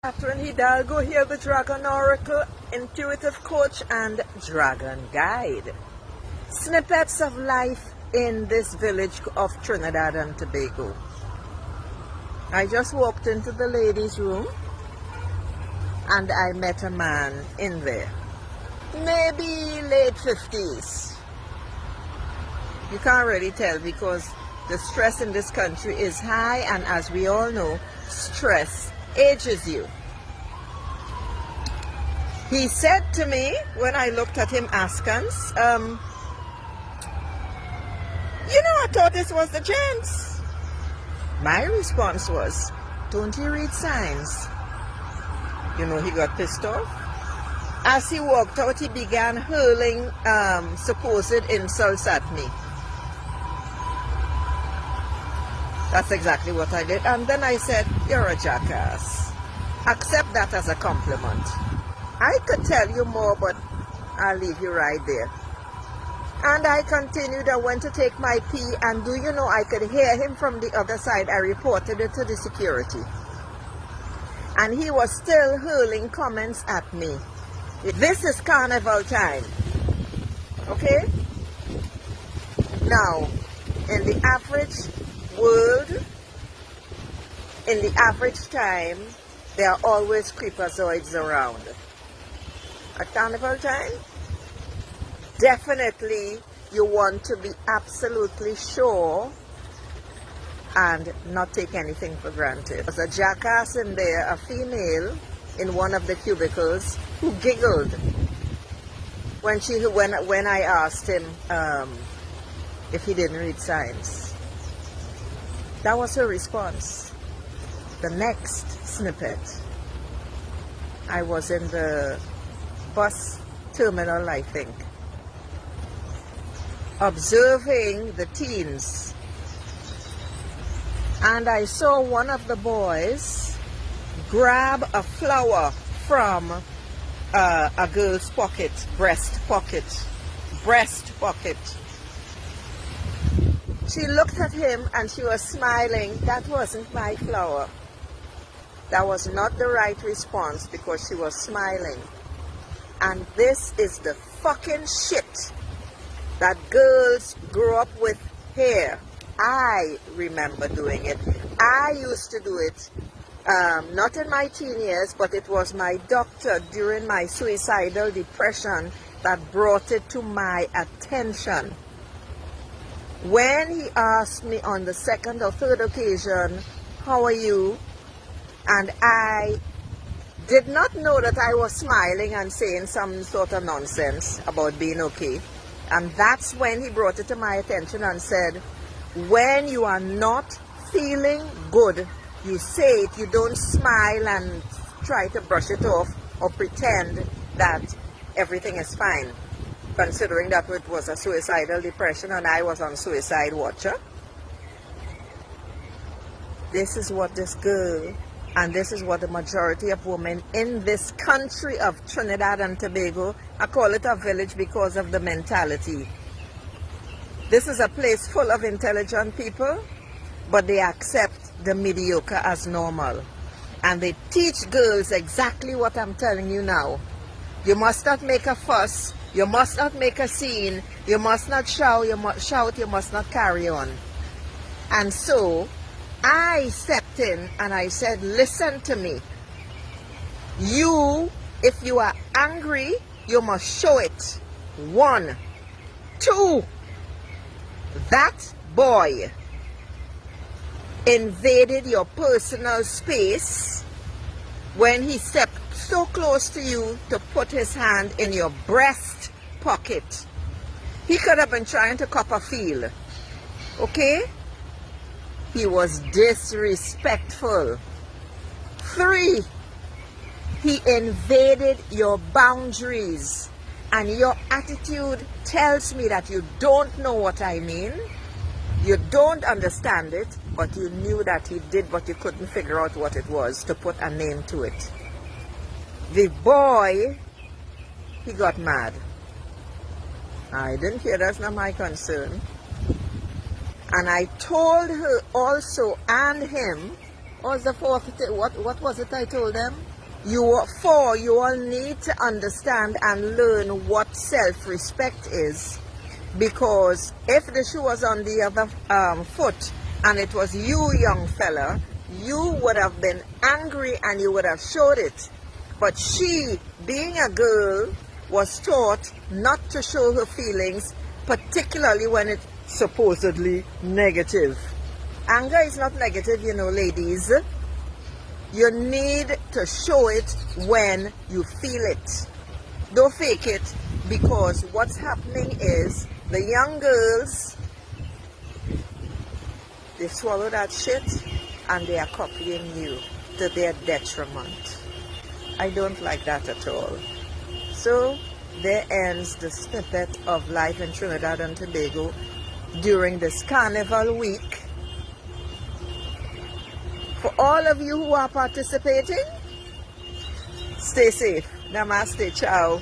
Catherine Hidalgo here, the Dragon Oracle, Intuitive Coach and Dragon Guide. Snippets of life in this village of Trinidad and Tobago. I just walked into the ladies' room and I met a man in there. Maybe late 50s. You can't really tell because the stress in this country is high, and as we all know, stress ages you. He said to me when I looked at him askance, I thought this was the chance. My response was, don't you read signs? He got pissed off. As he walked out, he began hurling supposed insults at me. That's exactly what I did. And then I said, you're a jackass. Accept that as a compliment. I could tell you more, but I'll leave you right there. And I continued. I went to take my pee, and I could hear him from the other side. I reported it to the security. And he was still hurling comments at me. This is carnival time. Okay? Now, in the average world, in the average time, there are always creepazoids around. At carnival time, definitely you want to be absolutely sure and not take anything for granted. There's a jackass in there, a female, in one of the cubicles, who giggled when I asked him if he didn't read signs. That was her response. The next snippet, I was in the bus terminal, I think, observing the teens, and I saw one of the boys grab a flower from a girl's pocket, breast pocket. She looked at him and she was smiling. That wasn't my flower. That was not the right response because she was smiling. And this is the fucking shit that girls grow up with here. I remember doing it. I used to do it, not in my teen years, but it was my doctor during my suicidal depression that brought it to my attention. When he asked me on the second or third occasion, how are you? And I did not know that I was smiling and saying some sort of nonsense about being okay. And that's when he brought it to my attention and said, when you are not feeling good, you say it. You don't smile and try to brush it off or pretend that everything is fine, considering that it was a suicidal depression and I was on suicide watcher. This is what this girl, and this is what the majority of women in this country of Trinidad and Tobago, I call it a village because of the mentality. This is a place full of intelligent people, but they accept the mediocre as normal. And they teach girls exactly what I'm telling you now. You must not make a fuss. You must not make a scene. You must not shout. You must not carry on. And so I stepped in and I said, listen to me. If you are angry, you must show it. 1, 2, that boy invaded your personal space when he stepped so close to you to put his hand in your breast pocket. He could have been trying to cop a feel. Okay? He was disrespectful. 3, he invaded your boundaries. And your attitude tells me that you don't know what I mean. You don't understand it, but you knew that he did, but you couldn't figure out what it was to put a name to it. The boy, he got mad. I didn't care, that's not my concern. And I told her also and him, what was the fourth thing? What was it I told them? You all need to understand and learn what self-respect is, because if the shoe was on the other foot and it was you, young fella, you would have been angry and you would have showed it. But she, being a girl, was taught not to show her feelings, particularly when it's supposedly negative. Anger is not negative, you know, ladies. You need to show it when you feel it. Don't fake it, because what's happening is the young girls, they swallow that shit and they are copying you to their detriment. I don't like that at all. So there ends the snippet of life in Trinidad and Tobago during this Carnival week. For all of you who are participating, stay safe. Namaste. Ciao.